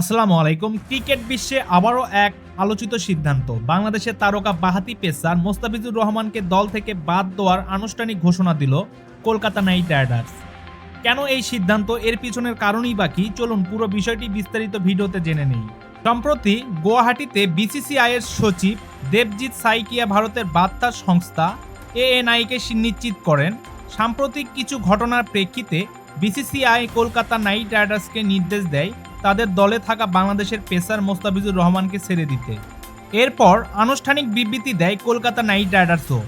আসসালামু আলাইকুম। ক্রিকেট বিশ্বে আবারও এক আলোচিত সিদ্ধান্ত। বাংলাদেশের তারকা বাঁহাতি পেসার মোস্তাফিজুর রহমানকে দল থেকে বাদ দেওয়ার আনুষ্ঠানিক ঘোষণা দিল কলকাতা নাইট রাইডার্স। কেন এই সিদ্ধান্ত, এর পিছনের কারণই বা কি? চলুন পুরো বিষয়টি বিস্তারিত ভিডিওতে জেনে নেই। সম্প্রতি গুয়াহাটিতে বিসিসিআই এর সচিব দেবজিৎ সাইকিয়া ভারতের বার্তা সংস্থা এএনআইকে নিশ্চিত করেন, সাম্প্রতিক কিছু ঘটনার প্রেক্ষিতে বিসিসিআই কলকাতা নাইট রাইডার্সকে নির্দেশ দেয় তাদের দলে থাকা বাংলাদেশের পেসার মোস্তাফিজুর রহমানকে ছেড়ে দিতে। এরপর আনুষ্ঠানিক বিবৃতি দেয় কলকাতা নাইট রাইডার্সও।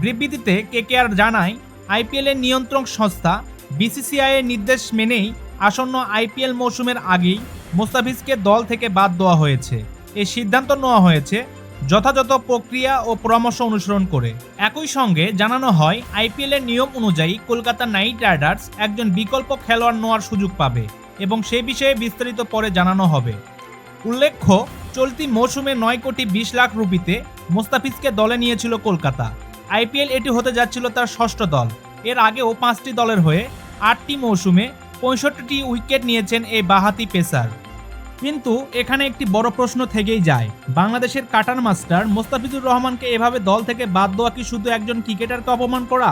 বিবৃতিতে কেকেআর জানায়, আইপিএল এর নিয়ন্ত্রক সংস্থা বিসিসিআই এর নির্দেশ মেনেই আসন্ন আইপিএল মৌসুমের আগেই মোস্তাফিজকে দল থেকে বাদ দেওয়া হয়েছে। এই সিদ্ধান্ত নেওয়া হয়েছে যথাযথ প্রক্রিয়া ও পরামর্শ অনুসরণ করে। একই সঙ্গে জানানো হয়, আইপিএল এর নিয়ম অনুযায়ী কলকাতা নাইট রাইডার্স একজন বিকল্প খেলোয়াড় নেওয়ার সুযোগ পাবে এবং সে বিষয়ে বিস্তারিত পরে জানানো হবে। উল্লেখ্য, চলতি মৌসুমে 9,20,00,000 রুপিতে মোস্তাফিজকে দলে নিয়েছিল কলকাতা। আইপিএল এটি হতে যাচ্ছিল তার ষষ্ঠ দল। এর আগেও 5টি দলের হয়ে 8টি মৌসুমে 65টি উইকেট নিয়েছেন এই বাঁহাতি পেসার। কিন্তু এখানে একটি বড় প্রশ্ন থেকেই যায়, বাংলাদেশের কাটার মাস্টার মোস্তাফিজুর রহমানকে এভাবে দল থেকে বাদ দেওয়া কি শুধু একজন ক্রিকেটারকে অপমান করা,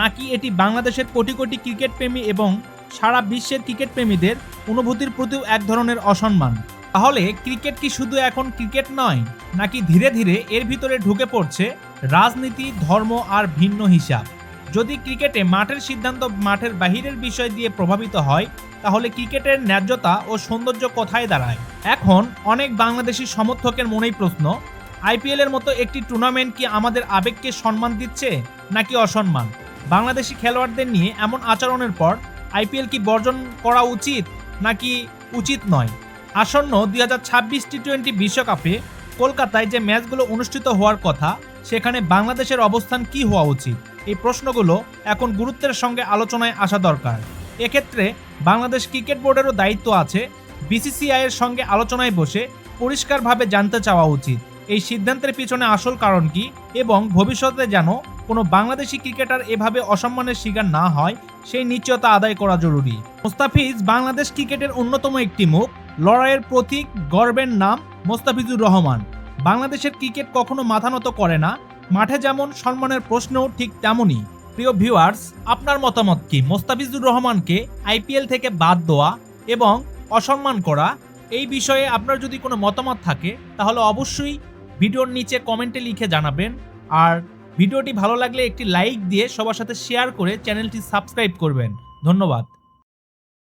নাকি এটি বাংলাদেশের কোটি কোটি ক্রিকেট প্রেমী এবং সারা বিশ্বের ক্রিকেট প্রেমীদের অনুভূতির প্রতিও এক ধরনের অসম্মান? তাহলে ক্রিকেট কি শুধু এখন ক্রিকেট নয়, নাকি ধীরে ধীরে এর ভিতরে ঢুকে পড়ছে রাজনীতি, ধর্ম আর ভিন্ন হিসাব? যদি ক্রিকেটে মাঠের সিদ্ধান্ত মাঠের বাহিরের বিষয় দিয়ে প্রভাবিত হয়, তাহলে ক্রিকেটের ন্যায্যতা ও সৌন্দর্য কোথায় দাঁড়ায়? এখন অনেক বাংলাদেশি সমর্থকের মনেই প্রশ্ন, আইপিএল এর মতো একটি টুর্নামেন্ট কি আমাদের আবেগকে সম্মান দিচ্ছে নাকি অসম্মান? বাংলাদেশি খেলোয়াড়দের নিয়ে এমন আচরণের পর আইপিএল কি বর্জন করা উচিত নাকি উচিত নয়? আসন্ন 2026 টি-20 বিশ্বকাপে কলকাতায় যে ম্যাচগুলো অনুষ্ঠিত হওয়ার কথা, সেখানে বাংলাদেশের অবস্থান কি হওয়া উচিত? এই প্রশ্নগুলো এখন গুরুত্বের সঙ্গে আলোচনায় আসা দরকার। এক্ষেত্রে বাংলাদেশ ক্রিকেট বোর্ডেরও দায়িত্ব আছে। বিসিসিআই এর সঙ্গে আলোচনায় বসে পরিষ্কারভাবে জানতে চাওয়া উচিত এই সিদ্ধান্তের পিছনে আসল কারণ কি, এবং ভবিষ্যতে যেন কোনো বাংলাদেশি ক্রিকেটার এভাবে অসম্মানের শিকার না হয় সেই নিশ্চয়তা আদায় করা জরুরি। মোস্তাফিজ বাংলাদেশ ক্রিকেটের অন্যতম একটি মুখ, লড়াইয়ের প্রতীক, গর্বের নাম মোস্তাফিজুর রহমান। বাংলাদেশের ক্রিকেট কখনো মাথা নত করে না, মাঠে যেমন সম্মানের প্রশ্নও ঠিক তেমনই। প্রিয় ভিউয়ার্স, আপনার মতামত কি? মোস্তাফিজুর রহমানকে আইপিএল থেকে বাদ দেওয়া এবং অসম্মান করা, এই বিষয়ে আপনার যদি কোনো মতামত থাকে তাহলে অবশ্যই ভিডিওর নিচে কমেন্টে লিখে জানাবেন। আর ভিডিওটি ভালো লাগলে একটি লাইক দিয়ে সবার সাথে শেয়ার করে চ্যানেলটি সাবস্ক্রাইব করবেন। ধন্যবাদ।